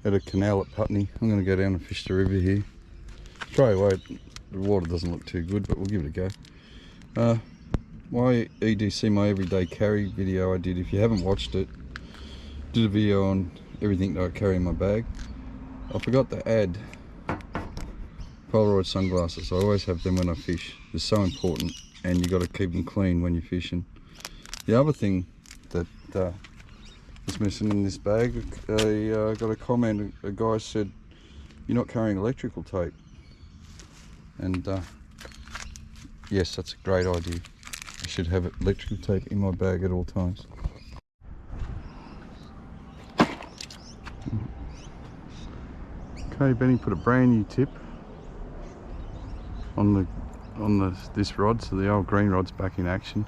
at a canal at Putney. I'm going to go down and fish the river here. Straight away, the water doesn't look too good, but we'll give it a go. My EDC, my everyday carry video I did, if you haven't watched it, did a video on everything that I carry in my bag. I forgot to add Polaroid sunglasses. I always have them when I fish. They're so important, and you got to keep them clean when you're fishing. The other thing that is missing in this bag, I got a comment. A guy said, "You're not carrying electrical tape," and yes, that's a great idea. I should have electrical tape in my bag at all times. Okay, Benny put a brand new tip on this rod, so the old green rod's back in action.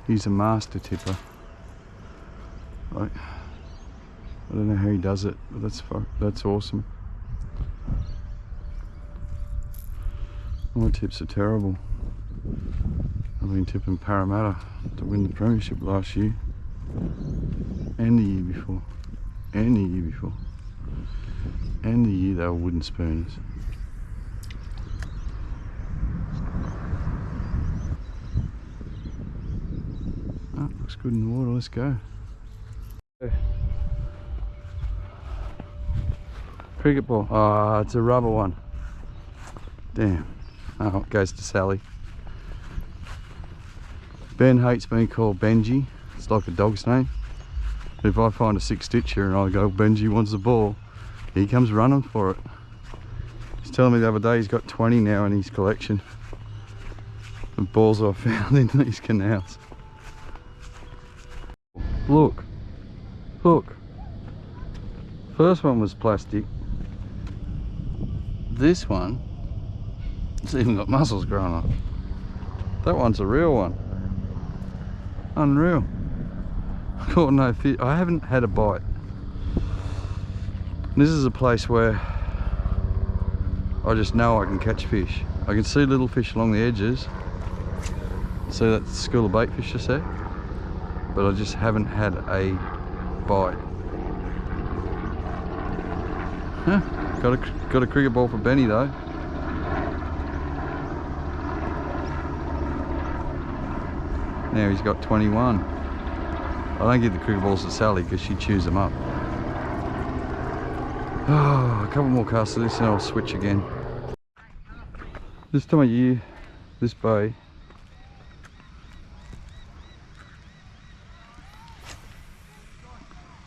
He's a master tipper. I don't know how he does it, but that's awesome. My tips are terrible. I've been tipping Parramatta to win the premiership last year, and the year before, and the year before, and the year they were wooden spooners. Oh, looks good in the water, let's go. Cricket ball, ah, it's a rubber one. Damn. Oh, it goes to Sally. Ben hates being called Benji. It's like a dog's name. If I find a 6-stitcher and I go, Benji wants the ball, he comes running for it. He's telling me the other day he's got 20 now in his collection of balls I found in these canals. Look, look. First one was plastic. This one, it's even got muscles growing up. That one's a real one. Unreal. Caught no fish. I haven't had a bite. This is a place where I just know I can catch fish. I can see little fish along the edges. See that school of bait fish just there? But I just haven't had a bite. Huh? Got a cricket ball for Benny though. Now he's got 21. I don't give the cricket balls to Sally because she chews them up. Oh, a couple more casts of this and I'll switch again. This time of year, this bay,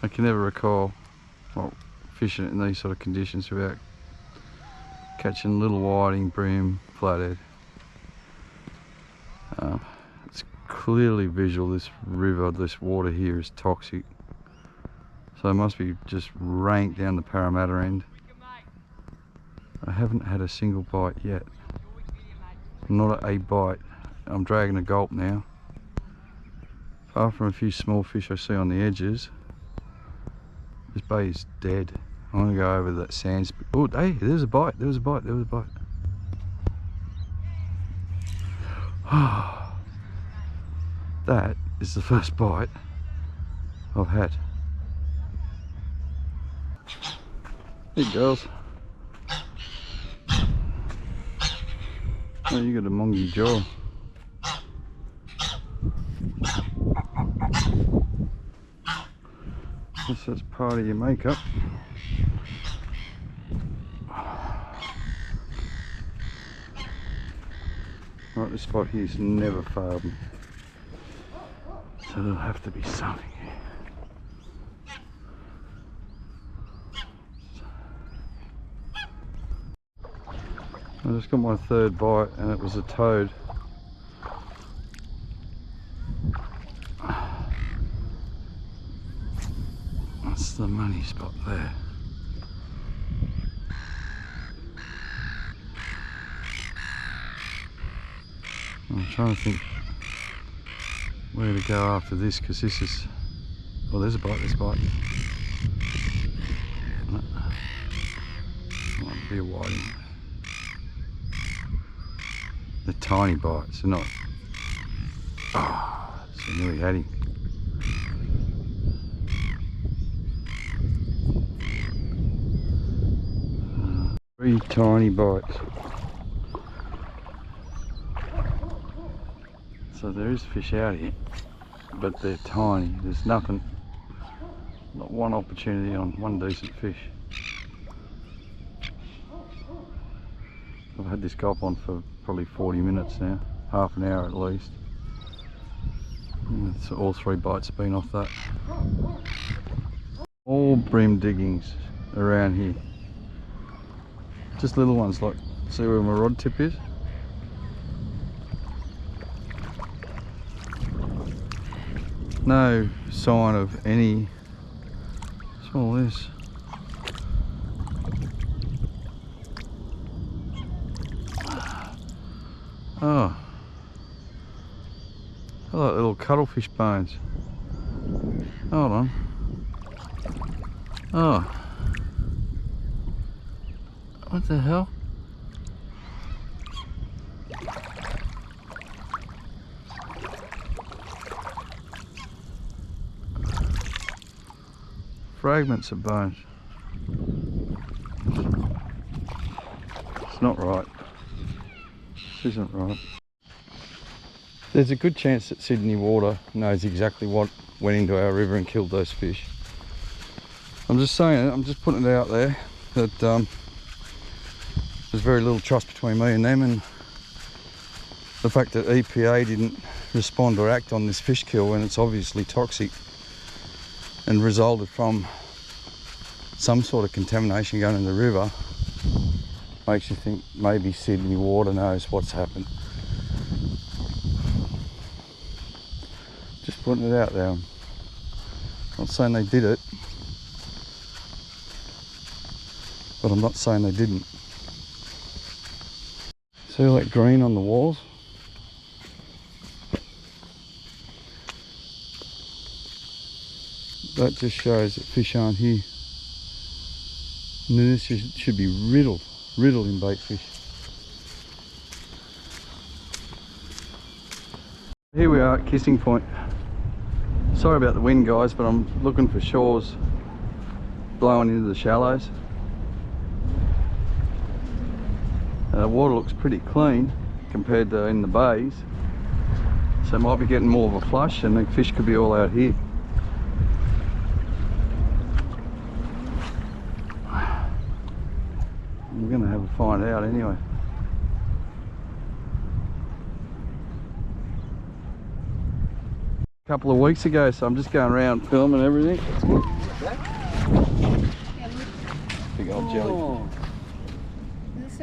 I can never recall fishing it in these sort of conditions without catching little whiting, bream, flathead. It's clearly visual, this river, this water here is toxic. So it must be just rank down the Parramatta end. I haven't had a single bite yet. Not a bite. I'm dragging a gulp now. Apart from a few small fish I see on the edges, this bay is dead. I'm going to go over that sand. Oh, hey, there's a bite, there was a bite, there was a bite. That is the first bite I've had. Hey girls. Oh, you got a mongy jaw. This is part of your makeup. Right, this spot here's never failed me. So there'll have to be something here. I just got my third bite and it was a toad. That's the money spot there. I'm trying to think where to go after this because this is... Oh, there's a bite, there's a bite. Might be a whiting. They're tiny bites, they're not... Ah, oh, so nearly had him. 3 tiny bites. So there is fish out here, but they're tiny. There's nothing, not one opportunity on one decent fish. I've had this gulp on for probably 40 minutes now, half an hour at least. And it's all 3 bites have been off that. All brim diggings around here. Just little ones, like, see where my rod tip is? No sign of any. Small this. Oh, I like little cuttlefish bones. Hold on. Oh, what the hell? Fragments of bones. It's not right. This isn't right. There's a good chance that Sydney Water knows exactly what went into our river and killed those fish. I'm just saying it, I'm just putting it out there that there's very little trust between me and them, and the fact that EPA didn't respond or act on this fish kill when it's obviously toxic and resulted from some sort of contamination going in the river makes you think maybe Sydney Water knows what's happened. Just putting it out there. I'm not saying they did it, but I'm not saying they didn't. See all that green on the walls? That just shows that fish aren't here. And then this should be riddled in bait fish. Here we are at Kissing Point. Sorry about the wind, guys, but I'm looking for shores blowing into the shallows. The water looks pretty clean compared to in the bays, so it might be getting more of a flush and the fish could be all out here. We're going to have a find out anyway. A couple of weeks ago, so I'm just going around filming everything. Big old jelly.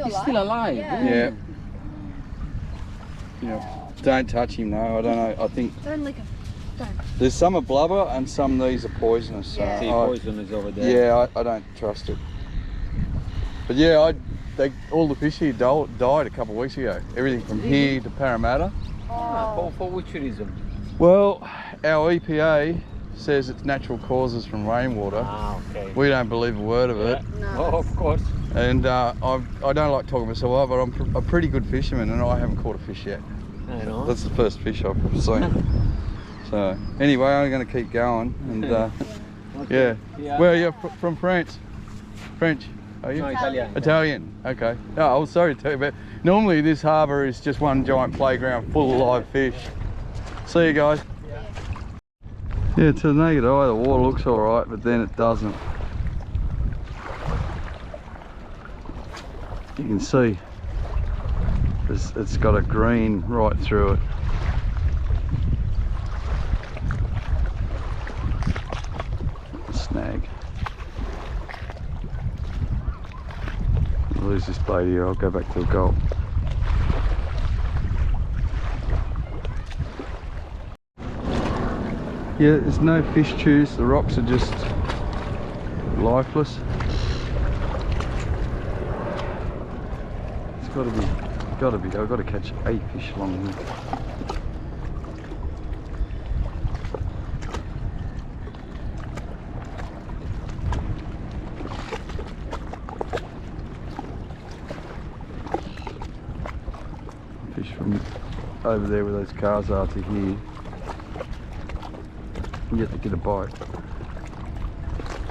He's still alive. Yeah. Yeah. Don't touch him, no. I don't know. I think Don't lick him. Don't. there's some are blubber and some of these are poisonous. So Yeah. See, poison is over there. yeah, I don't trust it. But yeah, all the fish here died a couple of weeks ago. Everything from here to Parramatta. For which reason? Well, our EPA says it's natural causes from rainwater. Ah, okay. We don't believe a word of it. No. Oh, of course. And I don't like talking myself up, but I'm a pretty good fisherman and I haven't caught a fish yet. I know. That's the first fish I've seen. So anyway, I'm going to keep going. And Okay. yeah. Where are you from? France? French? Are you? No, Italian. Italian. Okay. Oh, I was sorry to tell you, but normally this harbour is just one giant playground full of live fish. See you guys. Yeah, to the naked eye the water looks alright, but then it doesn't. You can see it's got a green right through it. Snag. I'll lose this bait here, I'll go back to the gulp. Yeah, there's no fish chews, the rocks are just lifeless. It's gotta be, I've got to catch 8 fish along here. Fish from over there where those cars are to here. Yet to get a bite.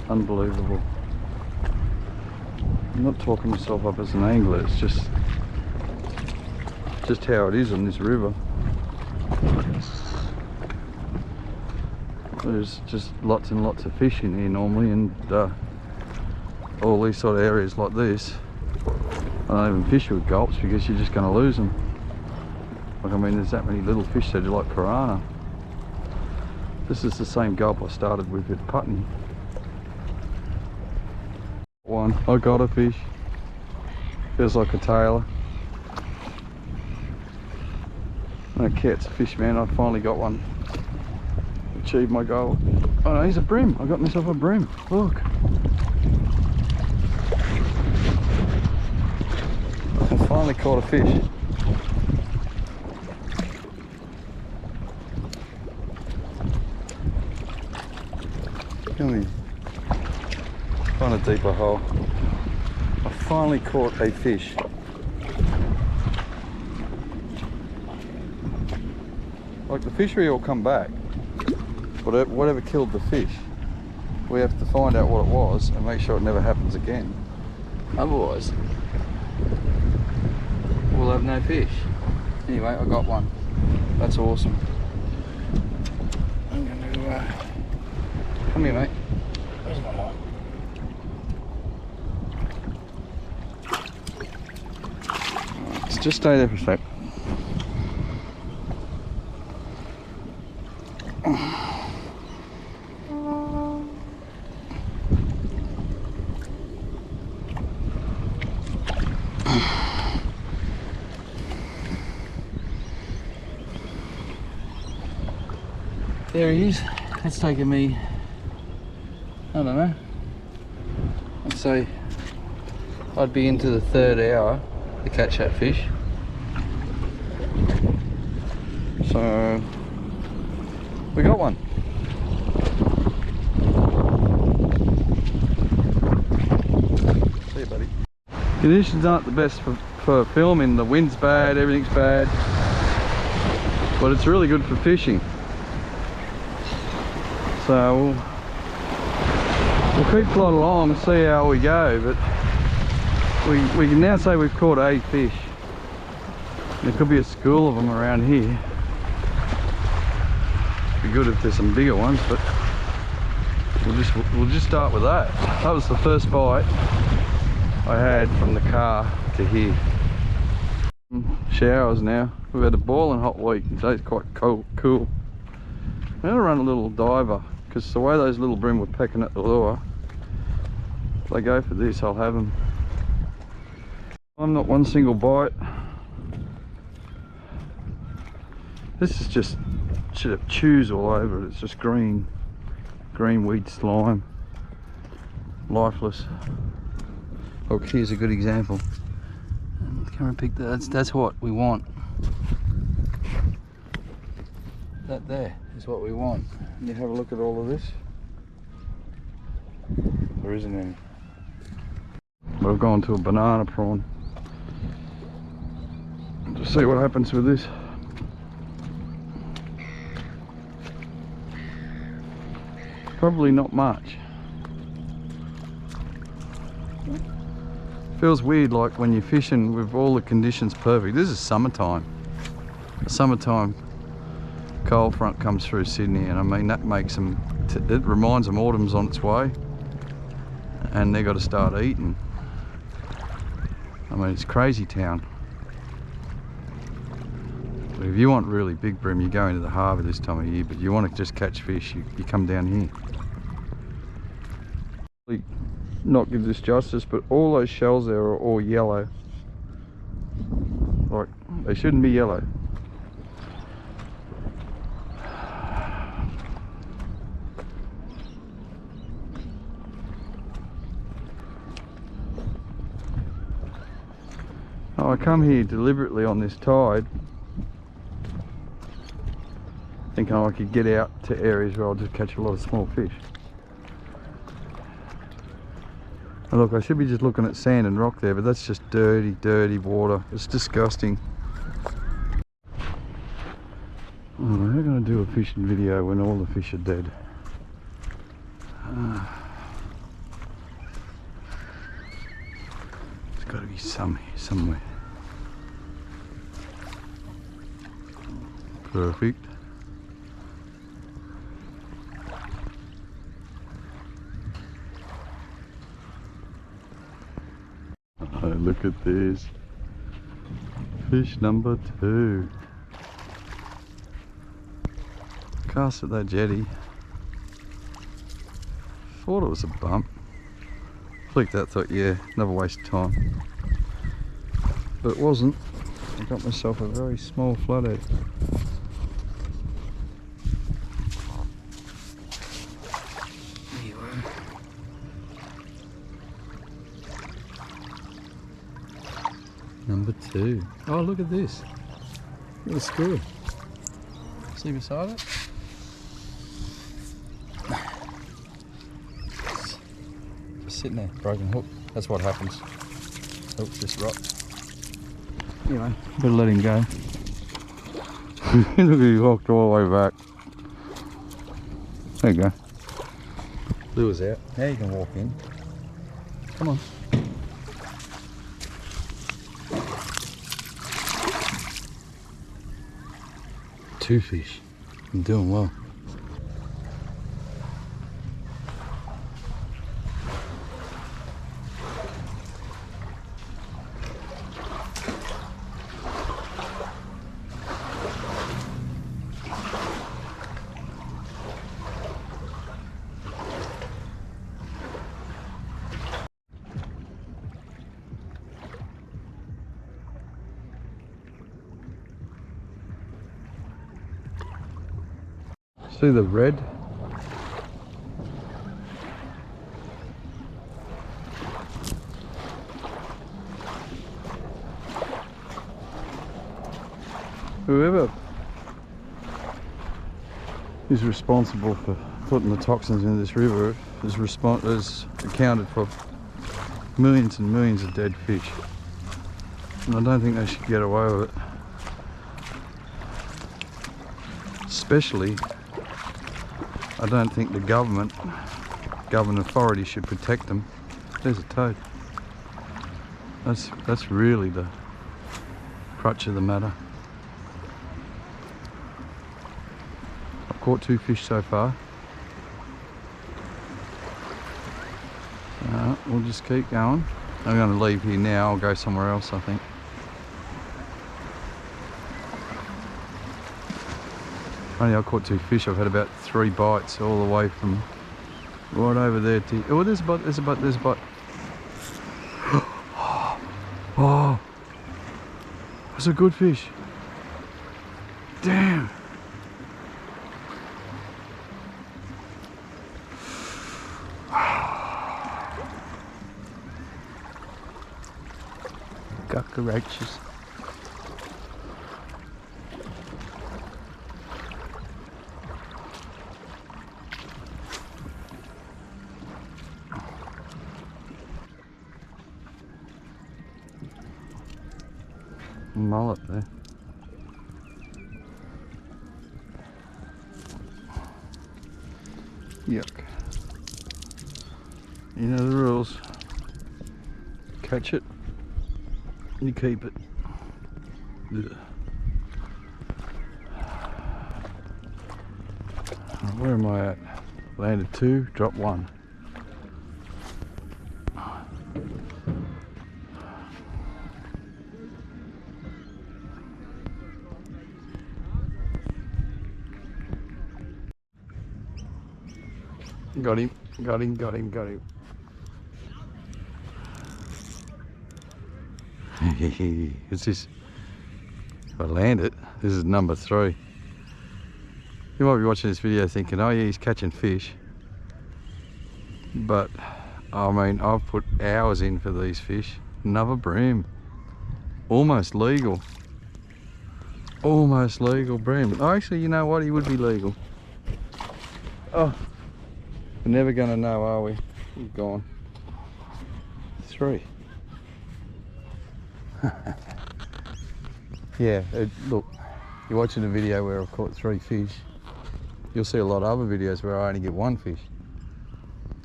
Unbelievable. I'm not talking myself up as an angler, it's just how it is on this river. There's just lots and lots of fish in here normally, and all these sort of areas like this, I don't even fish with gulps because you're just going to lose them. Like, I mean, there's that many little fish that are like piranha. This is the same gulp I started with at Putney. One, I got a fish. Feels like a tailor. Okay, it's a fish, man. I finally got one. Achieved my goal. Oh no, he's a brim. I got myself a brim. Look. I finally caught a fish. Come here. Find a deeper hole. I finally caught a fish. Like, the fishery will come back, but whatever killed the fish, we have to find out what it was and make sure it never happens again. Otherwise, we'll have no fish. Anyway, I got one. That's awesome. I'm going to come here, mate. Where's my line? Right, just stay there for a sec. There he is. It's taken me, I don't know, I'd say I'd be into the 3rd hour to catch that fish. So we got one. See you, buddy. Conditions aren't the best for filming. The wind's bad, everything's bad, but it's really good for fishing. So we'll keep plodding along and see how we go, but we can now say we've caught a fish. There could be a school of them around here. Be good if there's some bigger ones, but we'll just start with that. That was the first bite I had from the car to here. Showers now. We've had a boiling hot week. Today's quite cool. I'm going to run a little diver, because the way those little brim were pecking at the lure, if they go for this, I'll have them. I'm not one single bite. This is just, should have chews all over it. It's just green weed slime, lifeless. Look, here's a good example. Come and pick that. That's what we want. That there is what we want. And you have a look at all of this. There isn't any. We've gone to a banana prawn. Just see what happens with this. Probably not much. Feels weird, like when you're fishing with all the conditions perfect. This is summertime. The summertime cold front comes through Sydney, and I mean that makes them, it reminds them autumn's on its way, and they've got to start eating. I mean, it's crazy town. But if you want really big brim, you go into the harbour this time of year, but you want to just catch fish, you come down here. Not give this justice, but all those shells there are all yellow. Like, they shouldn't be yellow. Oh, I come here deliberately on this tide, thinking I could get out to areas where I'll just catch a lot of small fish. And look, I should be just looking at sand and rock there, but that's just dirty, dirty water. It's disgusting. Oh, how can I do a fishing video when all the fish are dead? gotta be some here somewhere. Perfect. Oh, look at this. Fish number 2. Cast at that jetty. Thought it was a bump. Flicked that, thought, yeah, never waste time. But it wasn't. I got myself a very small flathead. Number 2. Oh, look at this. Look at the squid. See beside it? Just sitting there, broken hook. That's what happens. Hook's just rot. Anyway, better let him go. Look, he walked all the way back. There you go. Lure's out. Now you can walk in. Come on. Two fish. I'm doing well. See the red? Whoever is responsible for putting the toxins in this river is accounted for millions and millions of dead fish. And I don't think they should get away with it. Especially, I don't think the government authorities should protect them. There's a toad. That's really the crutch of the matter. I've caught 2 fish so far. We'll just keep going. I'm going to leave here now. I'll go somewhere else, I think. Only I caught 2 fish. I've had about 3 bites all the way from right over there to... Oh, there's a bite, there's a bite, there's a bite. Oh, that's a good fish. Damn. Cockroaches. Mullet there. Yuck. You know the rules. Catch it, you keep it. Ugh. Where am I at? Landed 2, dropped 1. Got him, got him, got him, got him. It's this, if I land it, this is number 3. You might be watching this video thinking, oh yeah, he's catching fish. But, I mean, I've put hours in for these fish. Another bream. Almost legal. Almost legal bream. Oh, actually, you know what? He would be legal. Oh. We're never going to know, are we? He's gone. 3. Yeah, look, you're watching a video where I've caught 3 fish. You'll see a lot of other videos where I only get 1 fish.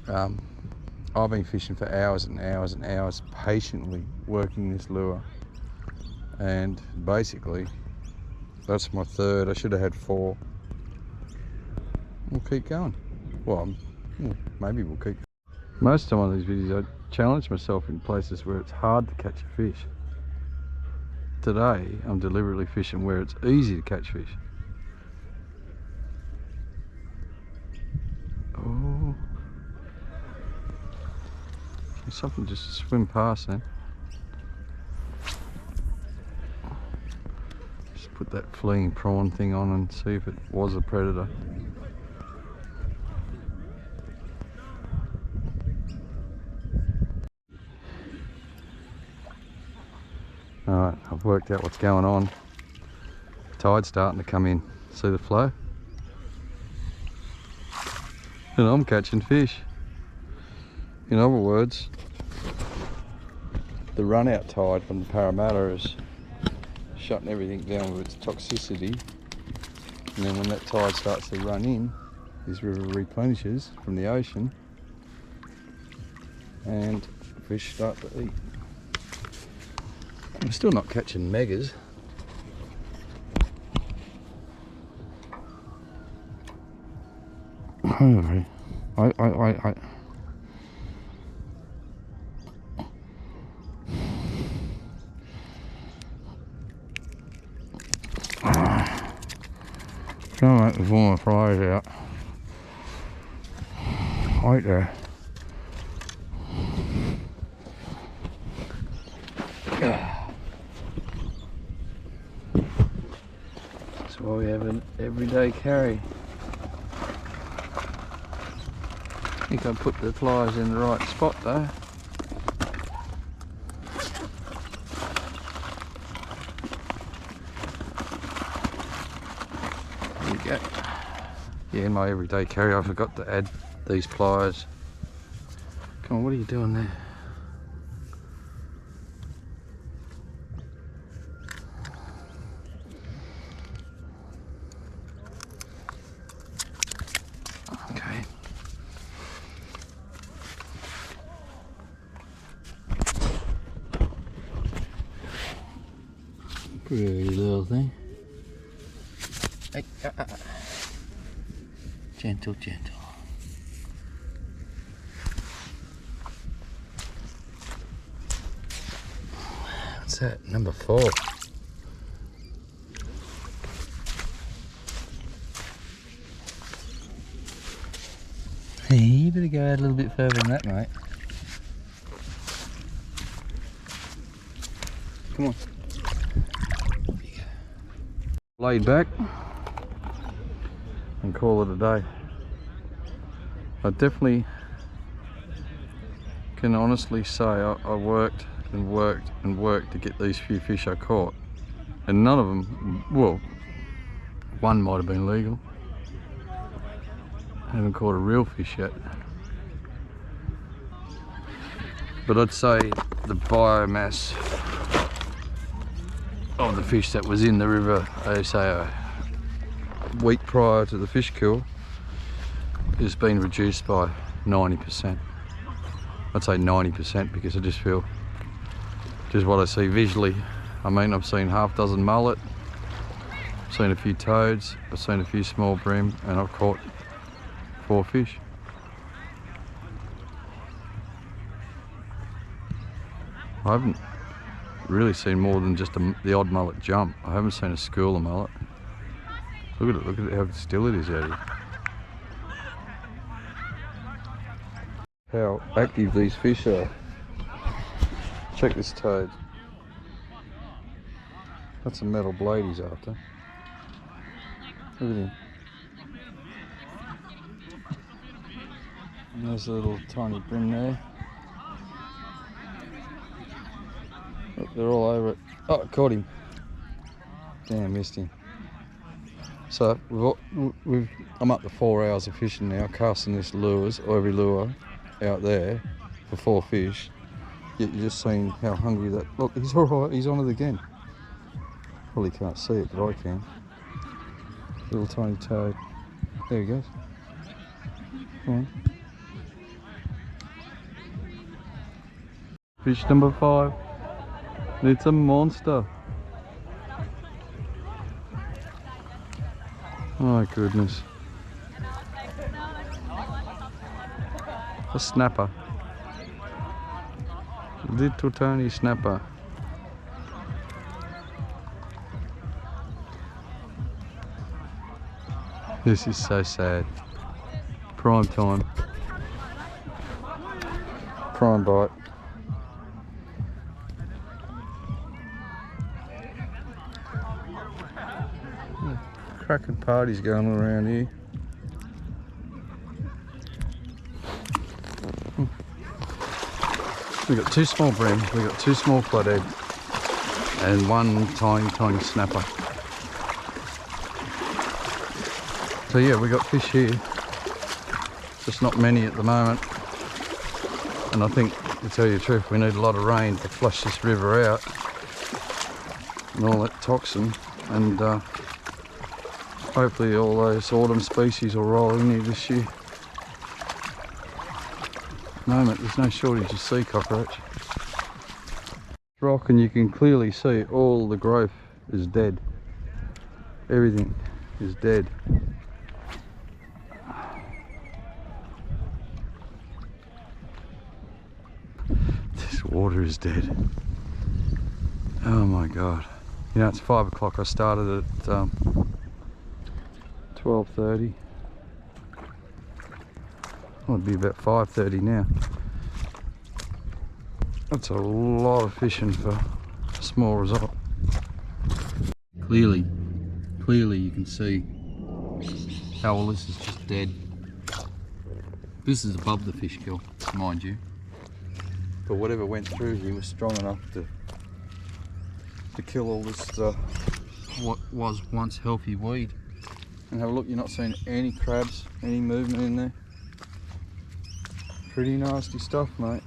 I I've been fishing for hours and hours and hours, patiently working this lure, and basically that's my third. I should have had 4. We'll keep going. Well, maybe we'll keep. Most of the time on these videos I challenge myself in places where it's hard to catch a fish. Today I'm deliberately fishing where it's easy to catch fish. Oh, something just swim past then. Just put that fleeing prawn thing on and see if it was a predator. Alright, I've worked out what's going on. Tide's starting to come in. See the flow? And I'm catching fish. In other words, the run out tide from the Parramatta is shutting everything down with its toxicity, and then when that tide starts to run in, this river replenishes from the ocean and fish start to eat. I'm still not catching megas. I trying to make all my flies out. Right there. That's why we have an everyday carry. I think I put the flies in the right spot though. There we go. Yeah, in my everyday carry I forgot to add these pliers. Come on, what are you doing there? Okay. Pretty little thing. Hey, gentle, gentle. What's that? Number 4. Hey, you better go out a little bit further than that, mate. Come on. Laid back and call it a day. I definitely can honestly say I worked and worked and worked to get these few fish I caught, and none of them, well, one might have been legal. I haven't caught a real fish yet, but I'd say the biomass of the fish that was in the river, say a week prior to the fish kill, has been reduced by 90%. I'd say 90% because I just feel, just what I see visually. I mean, I've seen half dozen mullet, I've seen a few toads, I've seen a few small bream, and I've caught 4 fish. I haven't really seen more than just the odd mullet jump. I haven't seen a school of mullet. Look at it, how still it is out here. How active these fish are. Check this toad. That's a metal blade he's after. Look at him. And there's a little tiny brim there. Look, they're all over it. Oh, caught him. Damn, missed him. So I'm up to 4 hours of fishing now, casting this lures, or every lure out there for 4 fish. Yet you're just seeing how hungry that. Look, he's alright, he's on it again. Probably can't see it, but I can. Little tiny toad. There he goes. Come on. Fish number 5. It's a monster. My goodness. A snapper. Little tiny snapper. This is so sad. Prime time. Prime bite. Cracking parties going on around here. We got 2 small bream, we got 2 small flathead, and 1 tiny snapper. So yeah, we got fish here, just not many at the moment. And I think, to tell you the truth, we need a lot of rain to flush this river out and all that toxin, and hopefully all those autumn species will roll in here this year. At the moment there's no shortage of sea cockroach. Rock, and you can clearly see all the growth is dead. Everything is dead. This water is dead. Oh my god. You know, it's 5 o'clock. I started at 12:30. Well, it'd be about 5:30 now. That's a lot of fishing for a small result. Clearly you can see how all this is just dead. This is above the fish kill, mind you. But whatever went through here was strong enough to kill all this what was once healthy weed. And have a look, you're not seeing any crabs, any movement in there. Pretty nasty stuff, mate.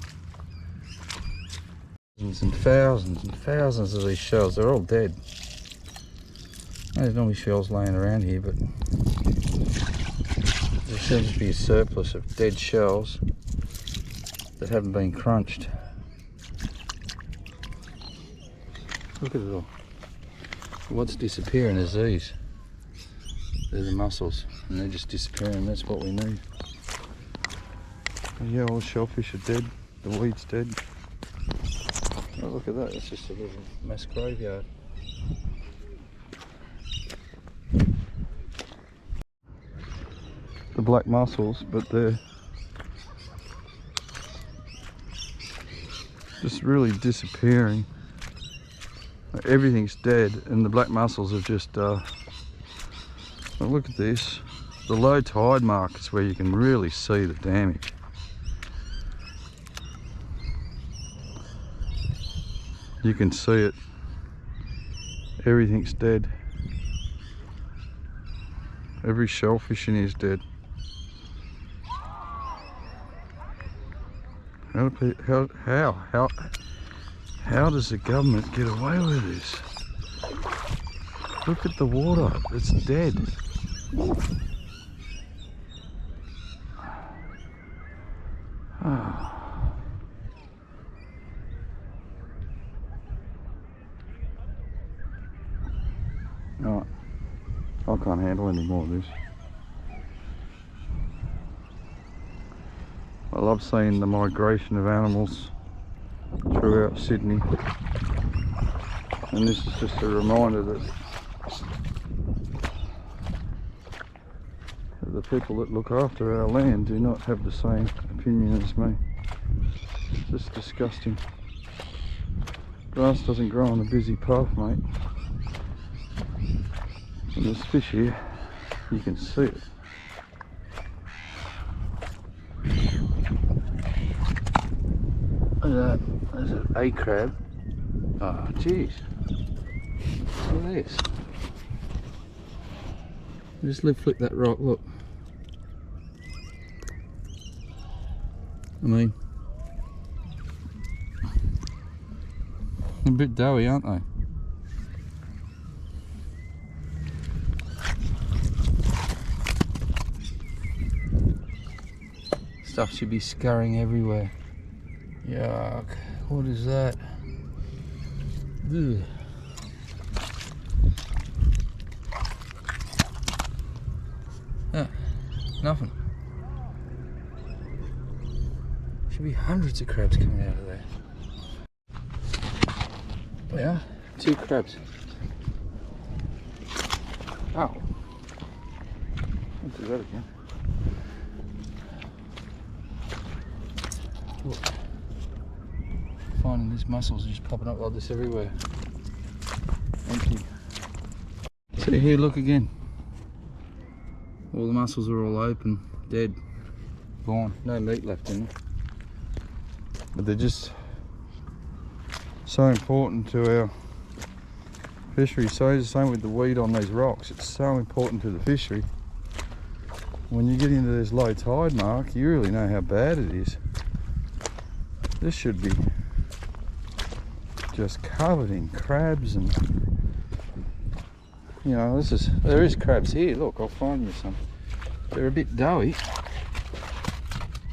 Thousands and thousands of these shells, they're all dead. There's normally shells laying around here, but there seems to be a surplus of dead shells that haven't been crunched. Look at it all. What's disappearing is these. They're the mussels, and they're just disappearing. That's what we need. Oh, yeah, all the shellfish are dead. The weed's dead. Oh, look at that. It's just a little mass graveyard. The black mussels, but they're just really disappearing. Everything's dead, and the black mussels have just well, look at this. The low tide mark is where you can really see the damage. You can see it. Everything's dead. Every shellfish in here is dead. How does the government get away with this? Look at the water, it's dead. No, I can't handle any more of this. I love seeing the migration of animals throughout Sydney, and this is just a reminder that the people that look after our land do not have the same opinion as me. It's just disgusting. Grass doesn't grow on a busy path, mate. And there's fish here, you can see it. Look at that, there's an A crab. Oh jeez, look at this. Just flick that rock, look. I mean, a bit doughy, aren't they? Stuff should be scurrying everywhere. Yuck. What is that? Ugh. Ah, nothing. Should be hundreds of crabs coming out of there. Yeah, 2 crabs. Oh. Don't do that again. Look. Finding these mussels just popping up like this everywhere. Empty. See here, look again. All the mussels are all open, dead, gone. No meat left in them. But they're just so important to our fishery. So it's the same with the weed on these rocks. It's so important to the fishery. When you get into this low tide mark, you really know how bad it is. This should be just covered in crabs, and you know, there is crabs here. Look, I'll find you some. They're a bit doughy.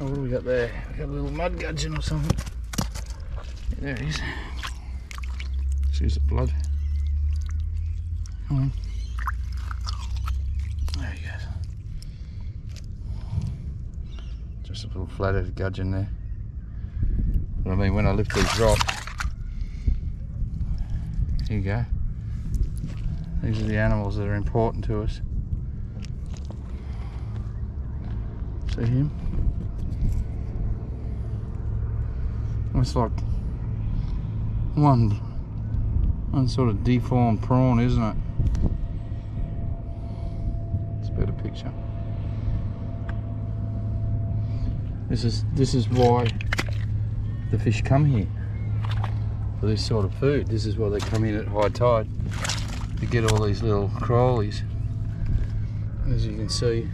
Oh, what do we got there? We got a little mud gudgeon or something. Yeah, there it is. There's the blood. Come on. There he goes. Just a little flathead gudgeon there. But I mean, when I lift these rocks, here you go. These are the animals that are important to us. See him? It's like one sort of deformed prawn, isn't it? It's a better picture. This is why the fish come here, for this sort of food. This is why they come in at high tide, to get all these little crawlies. As you can see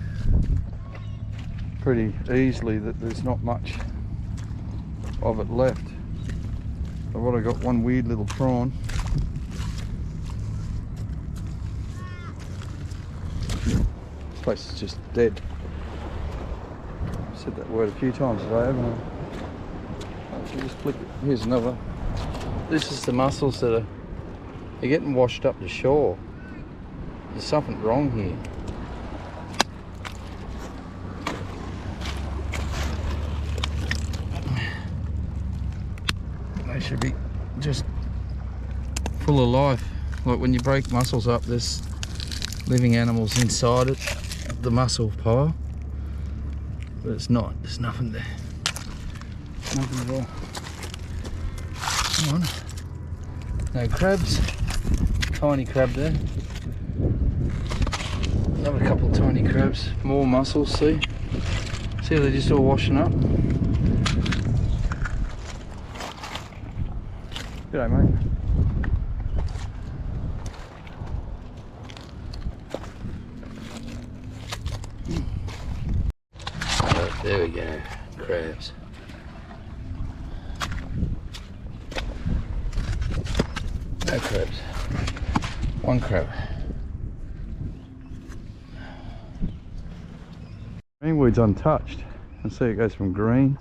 pretty easily that there's not much of it left. I've already got one weird little prawn. This place is just dead. I've said that word a few times today, haven't I? If you just flick it, here's another. This is the mussels that are getting washed up to shore. There's something wrong here. They should be just full of life. Like when you break mussels up, there's living animals inside it, the mussel pile. But it's not, there's nothing there. Nothing at all. Come on. No crabs. Tiny crab there. Another couple of tiny crabs. More mussels, see? See how they're just all washing up? G'day, mate. Oh, there we go. Crabs. No crabs. One crab. Greenwood's untouched. You can see it goes from green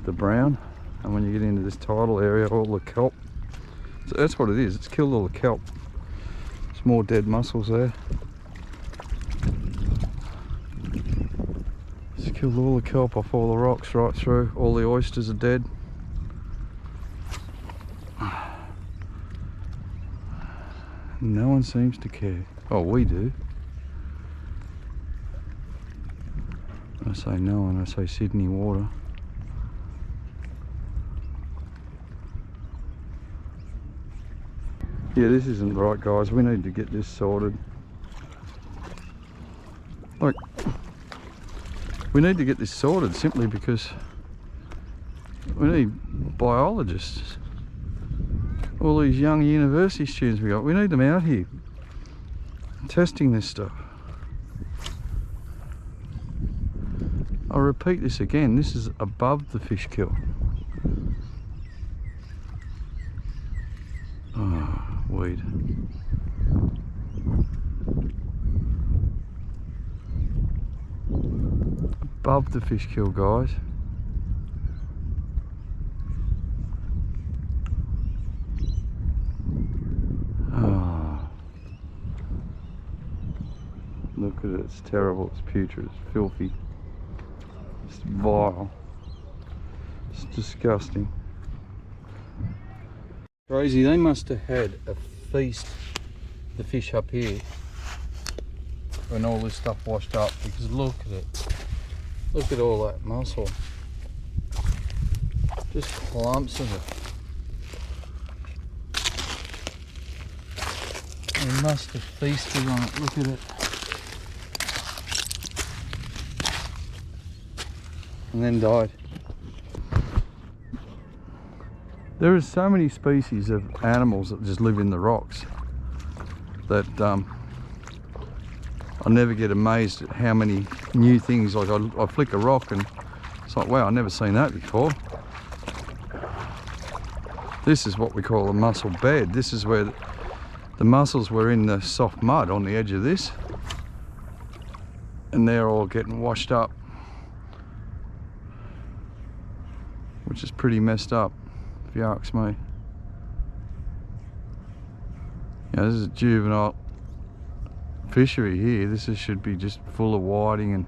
to brown, and when you get into this tidal area, all the kelp. So that's what it is. It's killed all the kelp. There's more dead mussels there. It's killed all the kelp off all the rocks right through. All the oysters are dead. No one seems to care. Oh, we do. I say no one, I say Sydney water. Yeah, this isn't right, guys. We need to get this sorted. Like, we need to get this sorted simply because we need biologists. All these young university students we got, we need them out here testing this stuff. I'll repeat this again, this is above the fish kill. Oh, weed. Above the fish kill, guys. Look at it, it's terrible, it's putrid, it's filthy, it's vile, it's disgusting. Crazy, they must have had a feast, the fish up here, when all this stuff washed up, because look at it. Look at all that mussel. Just clumps of it. They must have feasted on it, look at it. And then died. There are so many species of animals that just live in the rocks that I never get amazed at how many new things. Like I flick a rock and it's like, wow, I've never seen that before. This is what we call a mussel bed. This is where the mussels were in the soft mud on the edge of this, and they're all getting washed up, which is pretty messed up if you ask me. Yeah, this is a juvenile fishery here. This should be just full of whiting, and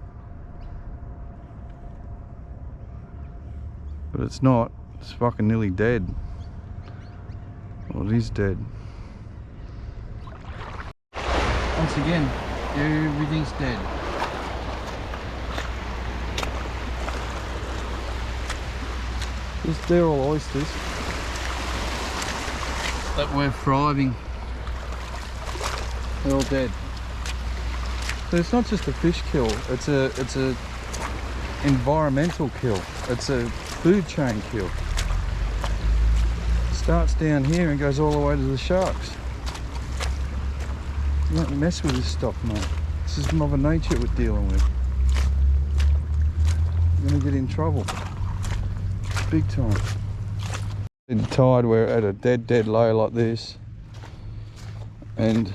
but it's not. It's fucking nearly dead. Well, it is dead. Once again, everything's dead. They're all oysters that we're thriving. They're all dead. But it's not just a fish kill, it's a environmental kill. It's a food chain kill. It starts down here and goes all the way to the sharks. You don't mess with this stuff, mate. This is Mother Nature we're dealing with. You're gonna get in trouble. Big time. In the tide, we're at a dead low like this, and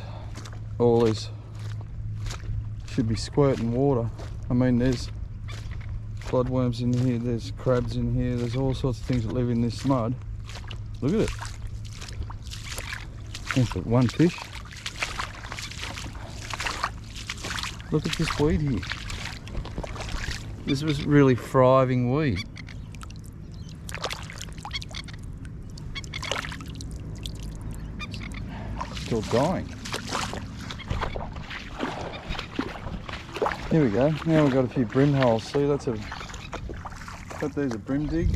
all this should be squirting water. I mean, there's bloodworms in here, there's crabs in here, there's all sorts of things that live in this mud. Look at it. That's one fish. Look at this weed here. This was really thriving weed. Still dying. Here we go. Now we've got a few brim holes. See, there's a brim dig.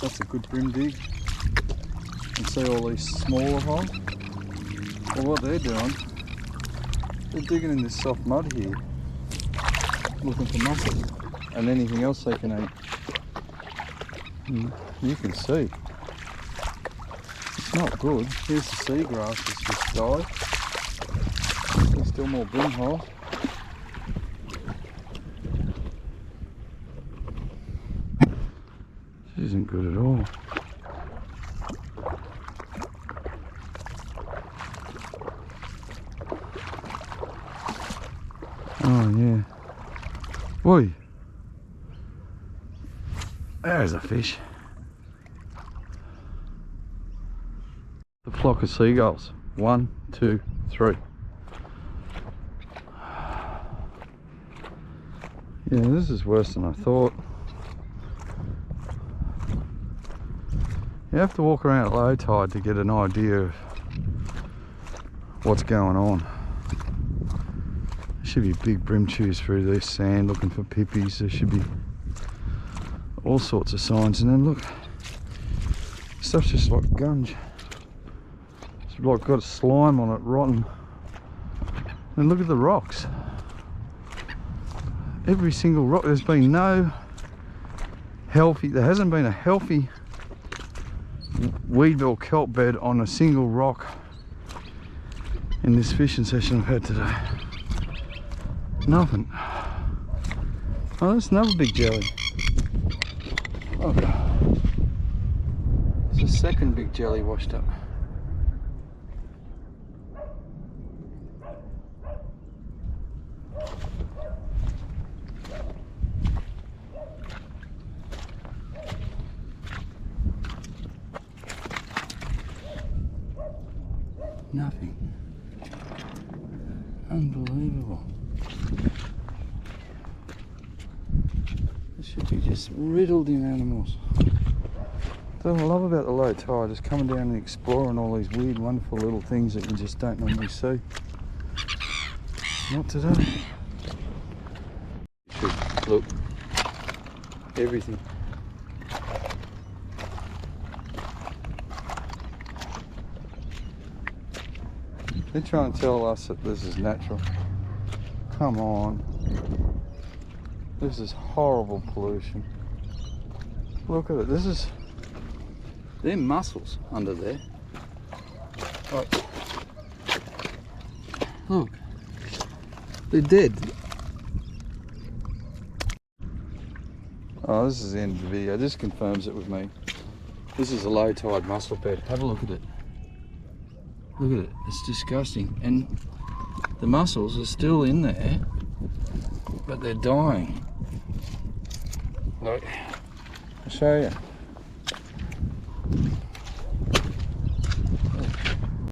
That's a good brim dig. You can see all these smaller holes. Well, what they're doing, they're digging in this soft mud here, looking for mussels and anything else they can eat. And you can see. It's not good. Here's the seagrass that's just died. There's still more brim holes. This isn't good at all. Oh yeah. Oi. There's a fish. The flock of seagulls. 1, 2, 3. Yeah, this is worse than I thought. You have to walk around at low tide to get an idea of what's going on. There should be big brim chews through this sand looking for pippies. There should be all sorts of signs. And then look, stuff's just like gunge. It's like got slime on it, rotten. And look at the rocks. Every single rock, there's been no healthy, there hasn't been a healthy weedville kelp bed on a single rock in this fishing session I've had today. Nothing. Oh, that's another big jelly. Oh, it's a second big jelly washed up. Nothing. Oh Unbelievable. This should be just riddled in animals. That's what I love about the low tide, is coming down and exploring all these weird, wonderful little things that you just don't normally see. Not today. Look, everything. They try and tell us that this is natural. Come on. This is horrible pollution. Look at it. This is... They're mussels under there. Like, look. They're dead. Oh, this is the end of the video. This confirms it with me. This is a low tide mussel bed. Have a look at it. Look at it. It's disgusting. And the mussels are still in there, but they're dying. Look, I'll show you.